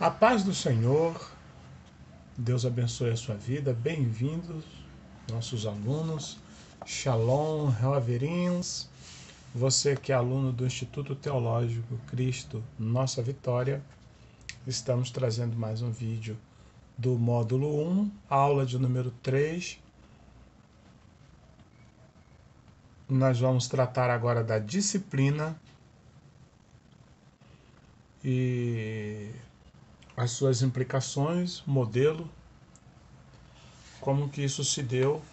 A paz do Senhor, Deus abençoe a sua vida, bem-vindos, nossos alunos, Shalom, Reverends, você que é aluno do Instituto Teológico Cristo Nossa Vitória, estamos trazendo mais um vídeo do módulo 1, aula de número 3. Nós vamos tratar agora da disciplina e as suas implicações, modelo, como que isso se deu.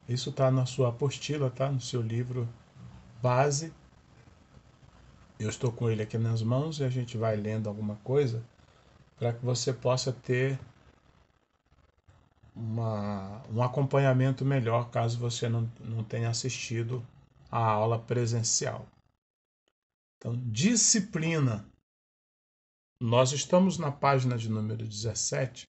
Isso está na sua apostila, tá? No seu livro base. Eu estou com ele aqui nas mãos e a gente vai lendo alguma coisa para que você possa ter um acompanhamento melhor caso você não tenha assistido a aula presencial. Então, disciplina. Nós estamos na página de número 17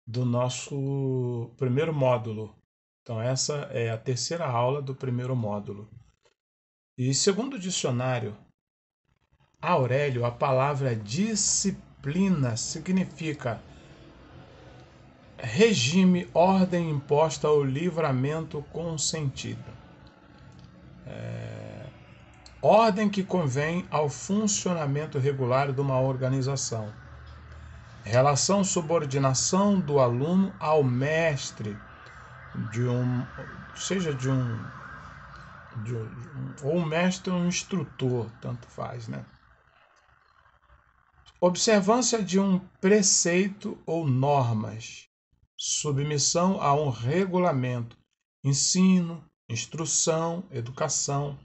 do nosso primeiro módulo. Então, essa é a terceira aula do primeiro módulo. E segundo o dicionário Aurélio, a palavra disciplina significa regime, ordem imposta ou livramento consentido. Ordem que convém ao funcionamento regular de uma organização. Relação subordinação do aluno ao mestre, ou um mestre ou um instrutor, tanto faz, né? Observância de um preceito ou normas, submissão a um regulamento, ensino, instrução, educação,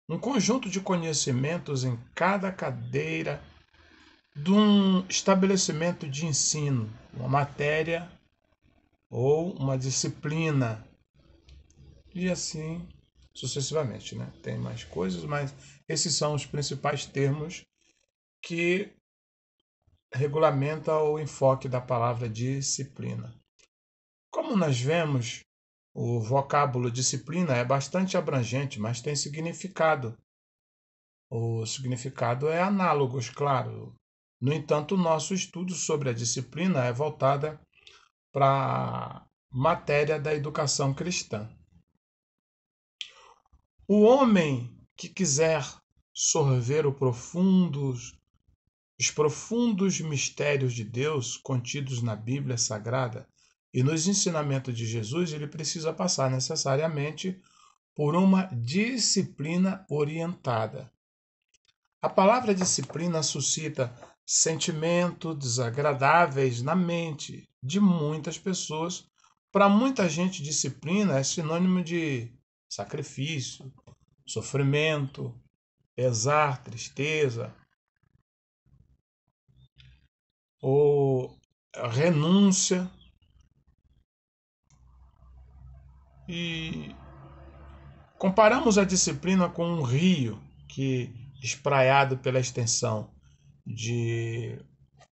um conjunto de conhecimentos em cada cadeira de um estabelecimento de ensino, uma matéria ou uma disciplina, e assim sucessivamente, né? Tem mais coisas, mas esses são os principais termos que regulamenta o enfoque da palavra disciplina. Como nós vemos, o vocábulo disciplina é bastante abrangente, mas tem significado. O significado é análogo, claro. No entanto, o nosso estudo sobre a disciplina é voltada para a matéria da educação cristã. O homem que quiser sorver os profundos mistérios de Deus contidos na Bíblia Sagrada e nos ensinamentos de Jesus, ele precisa passar necessariamente por uma disciplina orientada. A palavra disciplina suscita sentimentos desagradáveis na mente de muitas pessoas. Para muita gente, disciplina é sinônimo de sacrifício, sofrimento, pesar, tristeza, ou renúncia. E comparamos a disciplina com um rio que, espraiado pela extensão de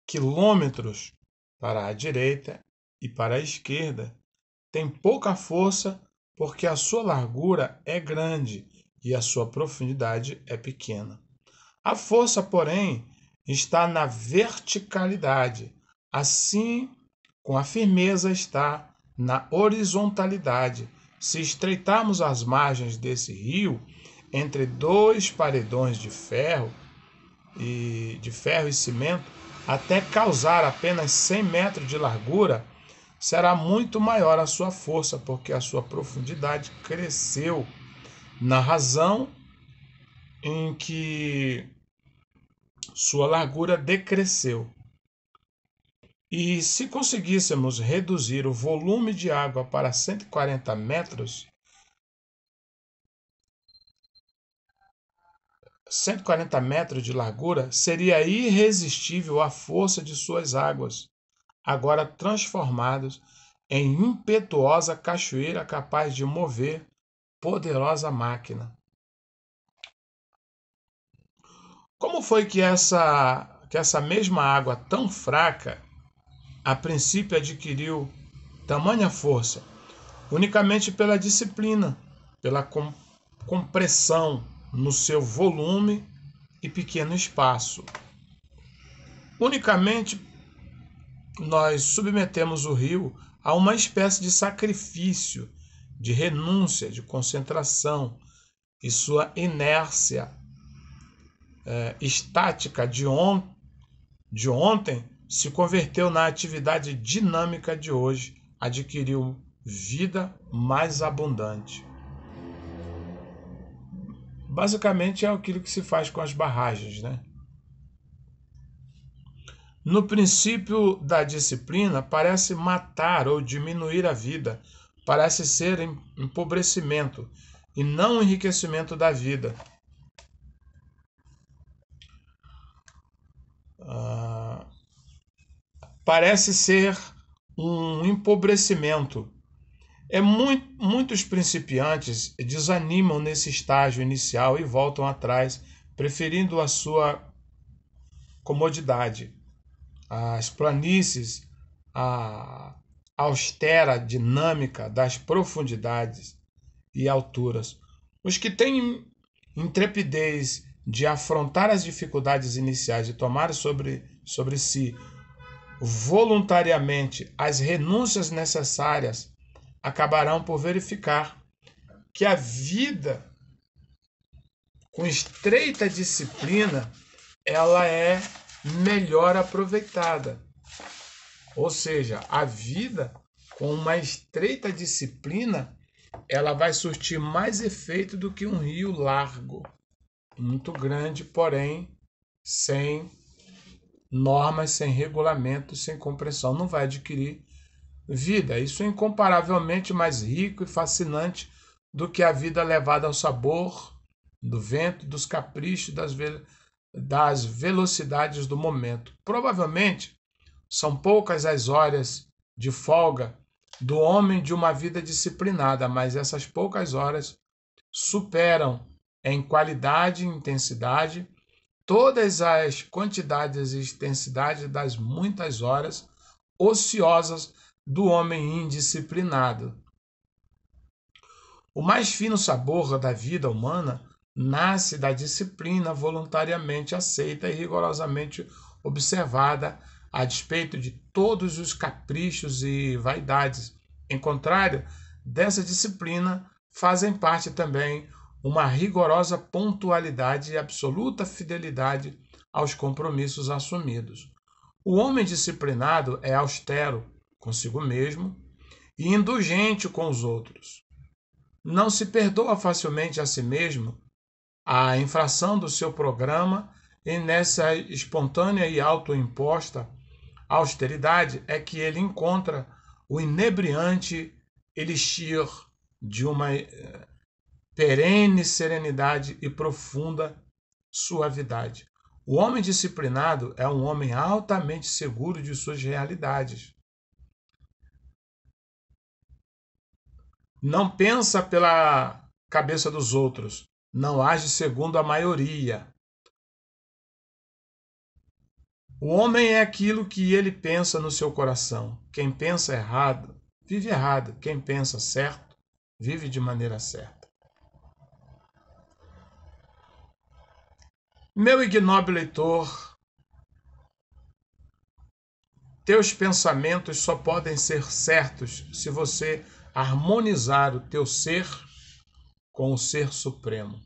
quilômetros para a direita e para a esquerda, tem pouca força porque a sua largura é grande e a sua profundidade é pequena. A força, porém, está na verticalidade, assim como a firmeza está na horizontalidade. Se estreitarmos as margens desse rio entre dois paredões de ferro e cimento, até causar apenas 100 metros de largura, será muito maior a sua força, porque a sua profundidade cresceu na razão em que sua largura decresceu. E se conseguíssemos reduzir o volume de água para 140 metros, 140 metros de largura, seria irresistível a força de suas águas, agora transformadas em impetuosa cachoeira capaz de mover poderosa máquina. Como foi que essa mesma água tão fraca, a princípio adquiriu tamanha força? Unicamente pela disciplina, pela compressão no seu volume e pequeno espaço. Unicamente nós submetemos o rio a uma espécie de sacrifício, de renúncia, de concentração, e sua inércia estática de ontem se converteu na atividade dinâmica de hoje, adquiriu vida mais abundante. Basicamente é aquilo que se faz com as barragens, né? No princípio da disciplina, parece matar ou diminuir a vida, parece ser empobrecimento e não enriquecimento da vida. Parece ser um empobrecimento. Muitos principiantes desanimam nesse estágio inicial e voltam atrás, preferindo a sua comodidade. As planícies, a austera dinâmica das profundidades e alturas. Os que têm intrepidez de afrontar as dificuldades iniciais e tomar sobre si voluntariamente as renúncias necessárias acabarão por verificar que a vida com estreita disciplina ela é melhor aproveitada. Ou seja, a vida com uma estreita disciplina ela vai surtir mais efeito do que um rio largo, muito grande, porém sem normas, sem regulamento, sem compreensão. Não vai adquirir vida. Isso é incomparavelmente mais rico e fascinante do que a vida levada ao sabor do vento, dos caprichos, das velocidades do momento. Provavelmente são poucas as horas de folga do homem de uma vida disciplinada, mas essas poucas horas superam em qualidade e intensidade todas as quantidades e intensidade das muitas horas ociosas do homem indisciplinado. O mais fino sabor da vida humana nasce da disciplina voluntariamente aceita e rigorosamente observada, a despeito de todos os caprichos e vaidades. Em contrário, dessa disciplina fazem parte também uma rigorosa pontualidade e absoluta fidelidade aos compromissos assumidos. O homem disciplinado é austero consigo mesmo e indulgente com os outros. Não se perdoa facilmente a si mesmo a infração do seu programa, e nessa espontânea e autoimposta austeridade é que ele encontra o inebriante elixir de uma perene serenidade e profunda suavidade. O homem disciplinado é um homem altamente seguro de suas realidades. Não pensa pela cabeça dos outros, não age segundo a maioria. O homem é aquilo que ele pensa no seu coração. Quem pensa errado, vive errado. Quem pensa certo, vive de maneira certa. Meu ignóbil leitor, teus pensamentos só podem ser certos se você harmonizar o teu ser com o ser supremo.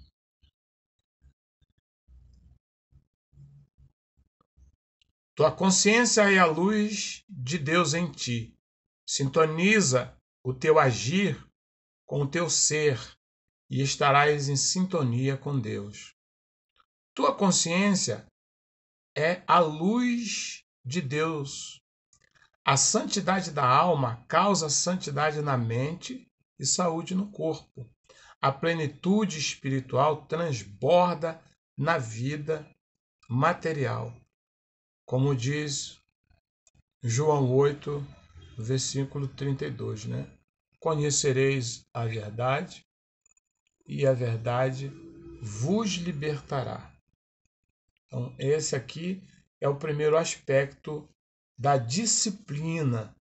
Tua consciência é a luz de Deus em ti. Sintoniza o teu agir com o teu ser e estarás em sintonia com Deus. Tua consciência é a luz de Deus. A santidade da alma causa santidade na mente e saúde no corpo. A plenitude espiritual transborda na vida material. Como diz João 8, versículo 32, né? Conhecereis a verdade e a verdade vos libertará. Então, esse aqui é o primeiro aspecto da disciplina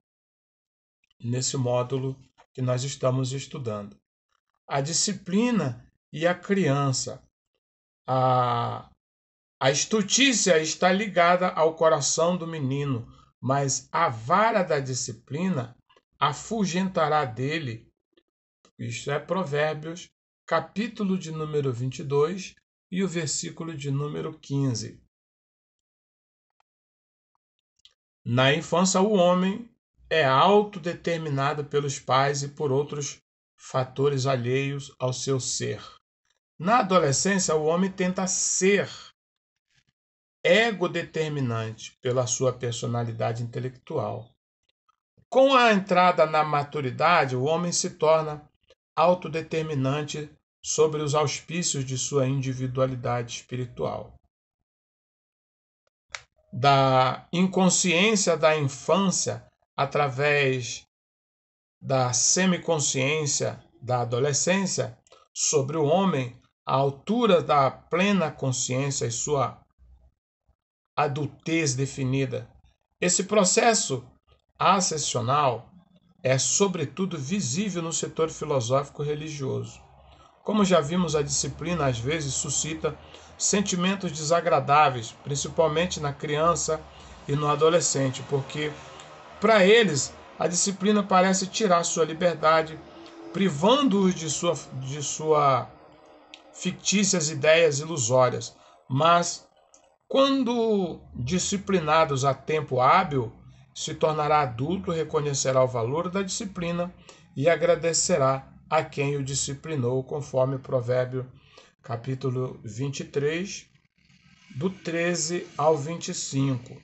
nesse módulo que nós estamos estudando. A disciplina e a criança. A estultícia está ligada ao coração do menino, mas a vara da disciplina afugentará dele. Isto é Provérbios, capítulo de número 22 e o versículo de número 15. Na infância, o homem é autodeterminado pelos pais e por outros fatores alheios ao seu ser. Na adolescência, o homem tenta ser ego-determinante pela sua personalidade intelectual. Com a entrada na maturidade, o homem se torna autodeterminante sobre os auspícios de sua individualidade espiritual. Da inconsciência da infância, através da semiconsciência da adolescência, sobre o homem, à altura da plena consciência e sua adultez definida. Esse processo ascensional é, sobretudo, visível no setor filosófico religioso. Como já vimos, a disciplina às vezes suscita sentimentos desagradáveis, principalmente na criança e no adolescente, porque para eles a disciplina parece tirar sua liberdade, privando-os de sua fictícias ideias ilusórias. Mas, quando disciplinados a tempo hábil, se tornará adulto, reconhecerá o valor da disciplina e agradecerá a quem o disciplinou, conforme o Provérbio capítulo 23, do 13 ao 25.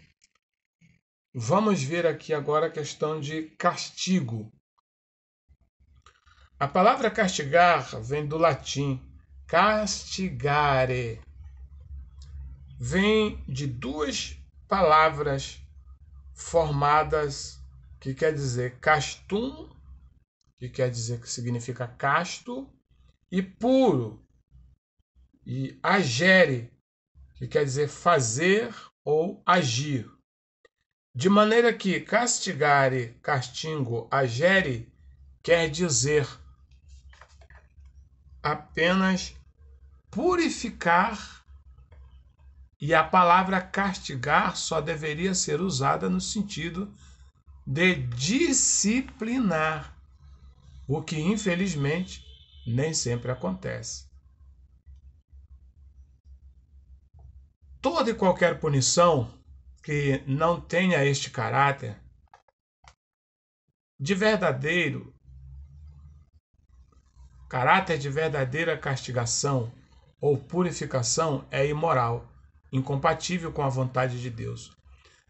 Vamos ver aqui agora a questão de castigo. A palavra castigar vem do latim castigare. Vem de duas palavras formadas que quer dizer castum, que significa casto, e puro, e agere, que quer dizer fazer ou agir. De maneira que castigare, castingo, agere, quer dizer apenas purificar, e a palavra castigar só deveria ser usada no sentido de disciplinar, o que infelizmente nem sempre acontece. Toda e qualquer punição que não tenha este caráter de verdadeira castigação ou purificação é imoral, incompatível com a vontade de Deus.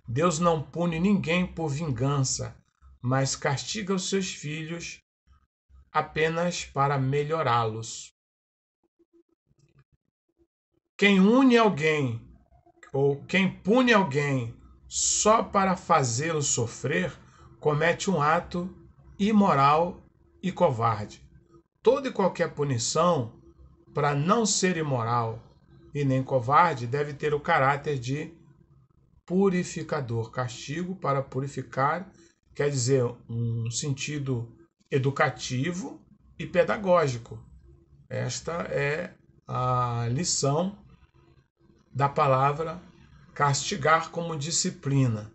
Deus não pune ninguém por vingança, mas castiga os seus filhos apenas para melhorá-los. Quem une alguém ou quem pune alguém só para fazê-lo sofrer, comete um ato imoral e covarde. Toda e qualquer punição, para não ser imoral e nem covarde, deve ter o caráter de purificador. Castigo para purificar quer dizer um sentido educativo e pedagógico. Esta é a lição da palavra castigar como disciplina.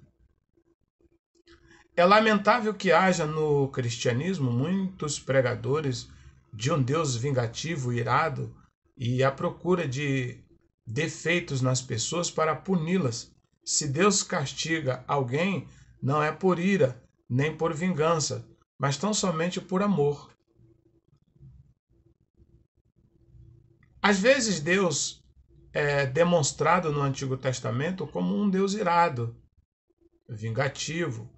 É lamentável que haja no cristianismo muitos pregadores de um Deus vingativo, irado e à procura de defeitos nas pessoas para puni-las. Se Deus castiga alguém, não é por ira, nem por vingança, mas tão somente por amor. Às vezes Deus é demonstrado no Antigo Testamento como um Deus irado, vingativo,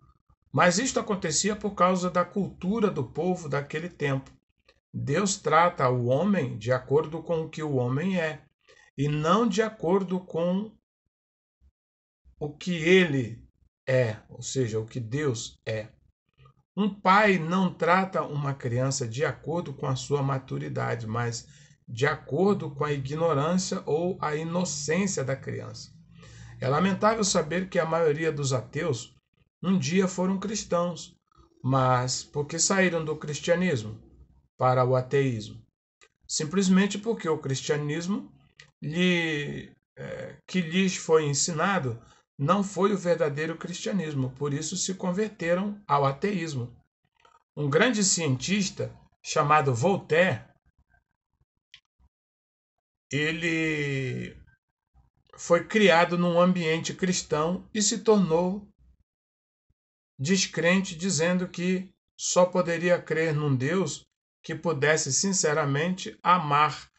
mas isto acontecia por causa da cultura do povo daquele tempo. Deus trata o homem de acordo com o que o homem é, e não de acordo com o que ele é, ou seja, o que Deus é. Um pai não trata uma criança de acordo com a sua maturidade, mas de acordo com a ignorância ou a inocência da criança. É lamentável saber que a maioria dos ateus um dia foram cristãos, mas porque saíram do cristianismo para o ateísmo? Simplesmente porque o cristianismo lhe que lhes foi ensinado não foi o verdadeiro cristianismo, por isso se converteram ao ateísmo. Um grande cientista chamado Voltaire, ele foi criado num ambiente cristão e se tornou descrente, dizendo que só poderia crer num Deus que pudesse sinceramente amar,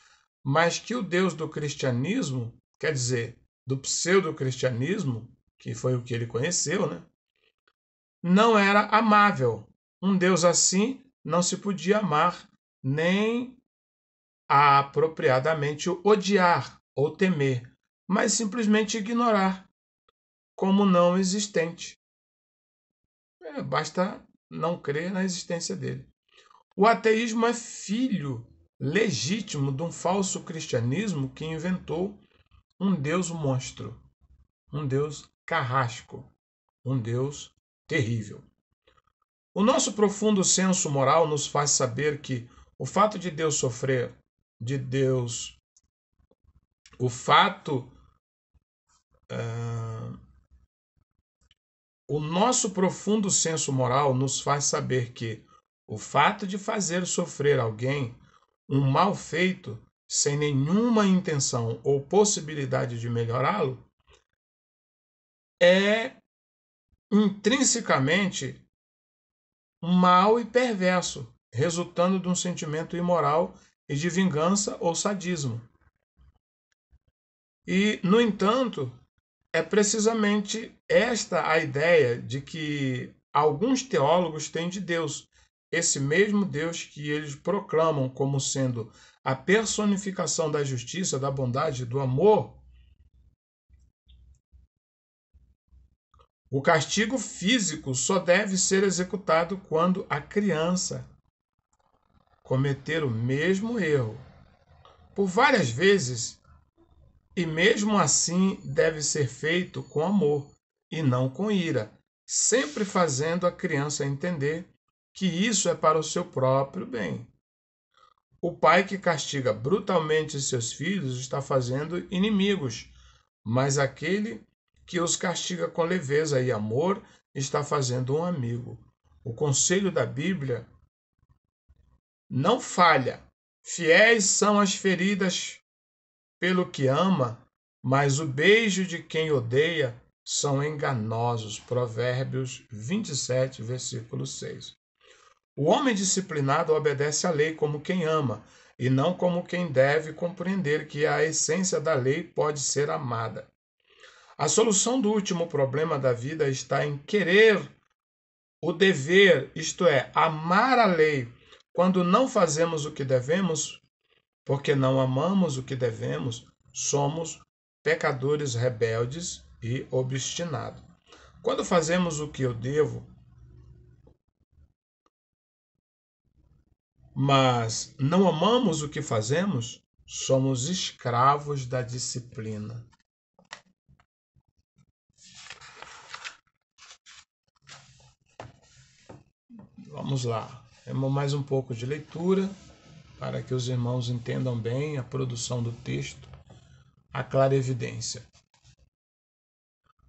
mas que o Deus do cristianismo, quer dizer, do pseudo-cristianismo, que foi o que ele conheceu, né, não era amável. Um Deus assim não se podia amar, nem apropriadamente odiar ou temer, mas simplesmente ignorar como não existente. Basta não crer na existência dele. O ateísmo é filho legítimo de um falso cristianismo que inventou um Deus monstro, um Deus carrasco, um Deus terrível. O nosso profundo senso moral nos faz saber que o fato de Deus sofrer, o nosso profundo senso moral nos faz saber que o fato de fazer sofrer alguém um mal feito sem nenhuma intenção ou possibilidade de melhorá-lo é intrinsecamente mal e perverso, resultando de um sentimento imoral e de vingança ou sadismo. E, no entanto, é precisamente esta a ideia de que alguns teólogos têm de Deus, esse mesmo Deus que eles proclamam como sendo a personificação da justiça, da bondade, do amor. O castigo físico só deve ser executado quando a criança cometer o mesmo erro por várias vezes, e mesmo assim deve ser feito com amor e não com ira, sempre fazendo a criança entender que isso é para o seu próprio bem. O pai que castiga brutalmente seus filhos está fazendo inimigos, mas aquele que os castiga com leveza e amor está fazendo um amigo. O conselho da Bíblia não falha. Fiéis são as feridas pelo que ama, mas o beijo de quem odeia são enganosos. Provérbios 27, versículo 6. O homem disciplinado obedece à lei como quem ama, e não como quem deve compreender que a essência da lei pode ser amada. A solução do último problema da vida está em querer o dever, isto é, amar a lei, quando não fazemos o que devemos, porque não amamos o que devemos, somos pecadores rebeldes e obstinados. Quando fazemos o que eu devo, mas não amamos o que fazemos, somos escravos da disciplina. Vamos lá, mais um pouco de leitura para que os irmãos entendam bem a produção do texto, a clarividência.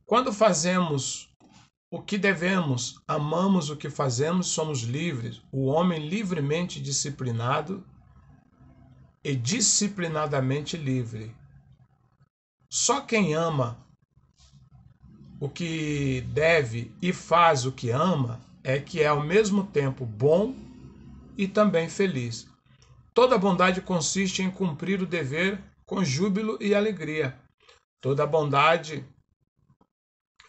Quando fazemos o que devemos, amamos o que fazemos, somos livres. O homem livremente disciplinado e disciplinadamente livre. Só quem ama o que deve e faz o que ama é que é ao mesmo tempo bom e também feliz. Toda bondade consiste em cumprir o dever com júbilo e alegria. Toda bondade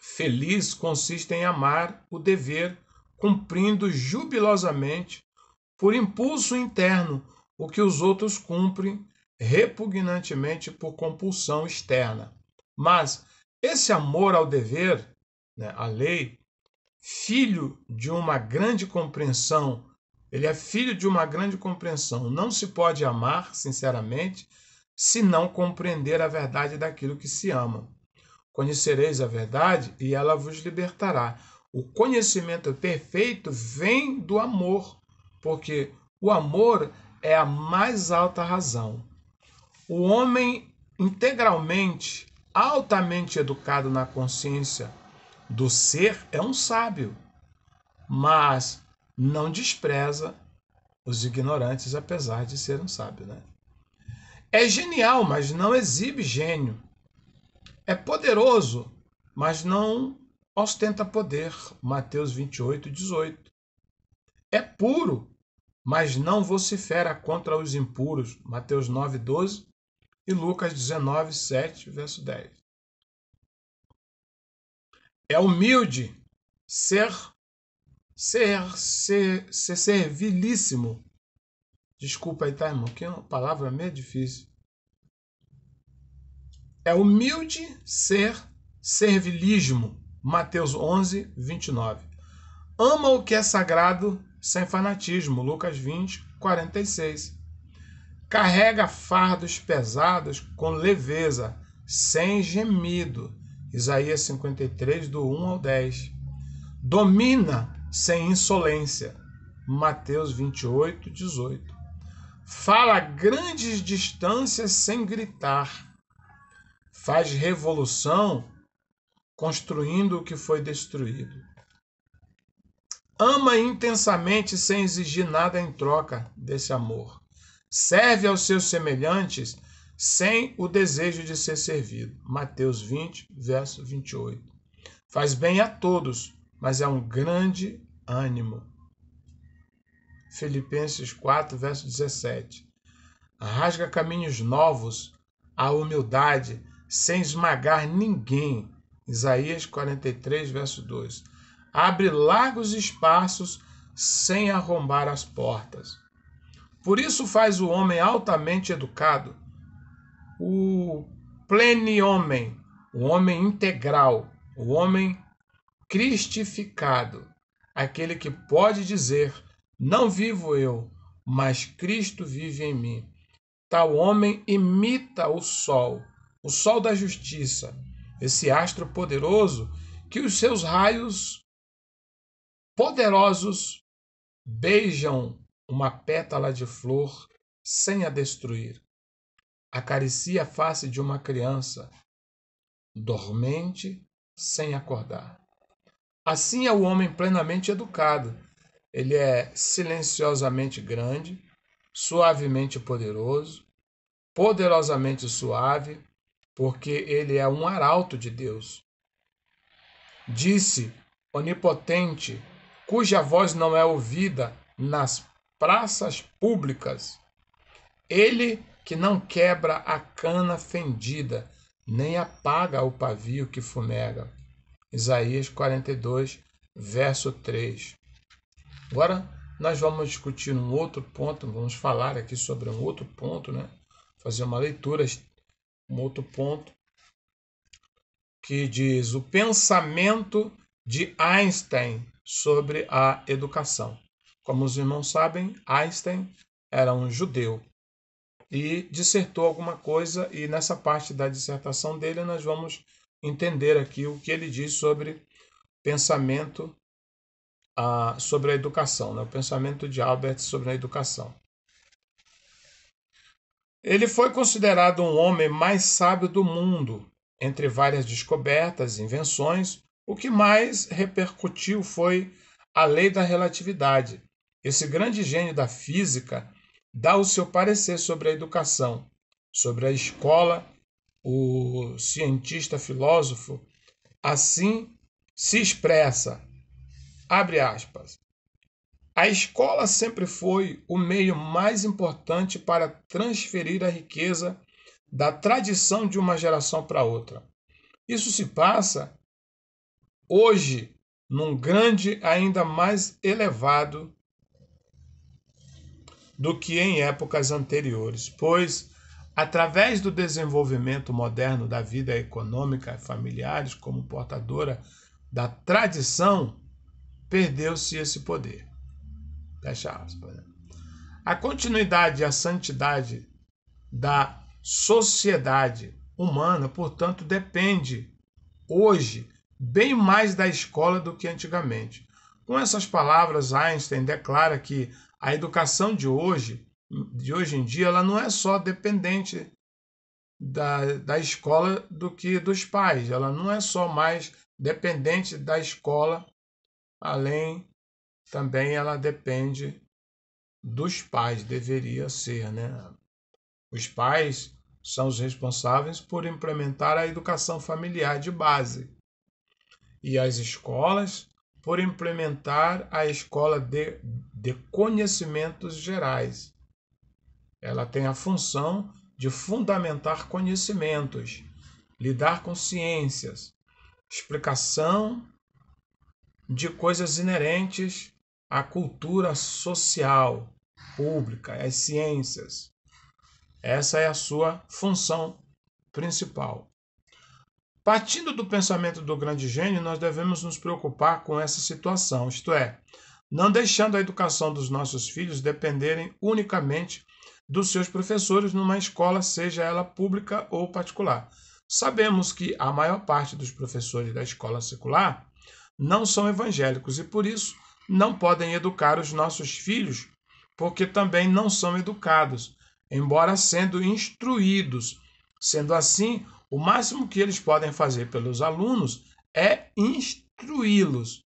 feliz consiste em amar o dever, cumprindo jubilosamente, por impulso interno, o que os outros cumprem repugnantemente por compulsão externa. Mas esse amor ao dever, à lei, filho de uma grande compreensão, ele é filho de uma grande compreensão. Não se pode amar, sinceramente, se não compreender a verdade daquilo que se ama. Conhecereis a verdade e ela vos libertará. O conhecimento perfeito vem do amor, porque o amor é a mais alta razão. O homem integralmente altamente educado na consciência do ser é um sábio, mas não despreza os ignorantes, apesar de ser um sábio, né? É genial, mas não exibe gênio. É poderoso, mas não ostenta poder. Mateus 28:18. É puro, mas não vocifera contra os impuros. Mateus 9:12 e Lucas 19:7, verso 10. É humilde, ser servilíssimo. Desculpa aí, tá, irmão? Que é uma palavra meio difícil. É humilde ser servilismo. Mateus 11:29. Ama o que é sagrado sem fanatismo. Lucas 20:46. Carrega fardos pesados com leveza, sem gemido. Isaías 53, do 1 ao 10. Domina sem insolência. Mateus 28:18. Fala a grandes distâncias sem gritar. Faz revolução construindo o que foi destruído. Ama intensamente sem exigir nada em troca desse amor. Serve aos seus semelhantes sem o desejo de ser servido. Mateus 20, verso 28. Faz bem a todos, mas é um grande ânimo. Filipenses 4, verso 17. Rasga caminhos novos, a humildade, sem esmagar ninguém. Isaías 43, verso 2. Abre largos espaços sem arrombar as portas. Por isso faz o homem altamente educado, o plenihomem, o homem integral, o homem cristificado, aquele que pode dizer: não vivo eu, mas Cristo vive em mim. Tal homem imita o sol da justiça, esse astro poderoso que os seus raios poderosos beijam uma pétala de flor sem a destruir. Acaricia a face de uma criança dormente sem acordar. Assim é o homem plenamente educado. Ele é silenciosamente grande, suavemente poderoso, poderosamente suave, porque ele é um arauto de Deus. Disse, onipotente, cuja voz não é ouvida nas praças públicas. Ele que não quebra a cana fendida, nem apaga o pavio que fumega. Isaías 42, verso 3. Agora nós vamos discutir um outro ponto, vamos falar aqui sobre um outro ponto, né? Fazer uma leitura, um outro ponto, que diz o pensamento de Einstein sobre a educação. Como os irmãos sabem, Einstein era um judeu e dissertou alguma coisa, e nessa parte da dissertação dele nós vamos entender aqui o que ele diz sobre pensamento sobre a educação, né? O pensamento de Albert sobre a educação. Ele foi considerado um homem mais sábio do mundo. Entre várias descobertas e invenções, o que mais repercutiu foi a lei da relatividade. Esse grande gênio da física dá o seu parecer sobre a educação, sobre a escola. O cientista filósofo assim se expressa, abre aspas: a escola sempre foi o meio mais importante para transferir a riqueza da tradição de uma geração para outra. Isso se passa hoje num grande ainda mais elevado do que em épocas anteriores, pois, através do desenvolvimento moderno da vida econômica e familiares como portadora da tradição, perdeu-se esse poder. Fecha aspas. A continuidade e a santidade da sociedade humana, portanto, depende hoje bem mais da escola do que antigamente. Com essas palavras, Einstein declara que a educação de hoje em dia, ela não é só dependente da escola do que dos pais. Ela não é só mais dependente da escola, além também ela depende dos pais, deveria ser, né? Os pais são os responsáveis por implementar a educação familiar de base e as escolas por implementar a escola de conhecimentos gerais. Ela tem a função de fundamentar conhecimentos, lidar com ciências, explicação de coisas inerentes à cultura social, pública, às ciências. Essa é a sua função principal. Partindo do pensamento do grande gênio, nós devemos nos preocupar com essa situação, isto é, não deixando a educação dos nossos filhos dependerem unicamente dos seus professores numa escola, seja ela pública ou particular. Sabemos que a maior parte dos professores da escola secular não são evangélicos e, por isso, não podem educar os nossos filhos, porque também não são educados, embora sendo instruídos. Sendo assim, o máximo que eles podem fazer pelos alunos é instruí-los,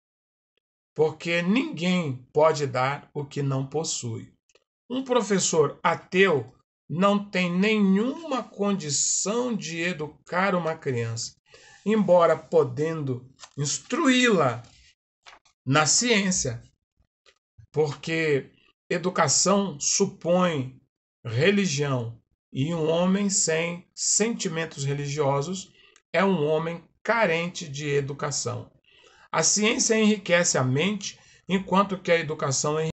porque ninguém pode dar o que não possui. Um professor ateu não tem nenhuma condição de educar uma criança, embora podendo instruí-la na ciência, porque educação supõe religião, e um homem sem sentimentos religiosos é um homem carente de educação. A ciência enriquece a mente, enquanto que a educação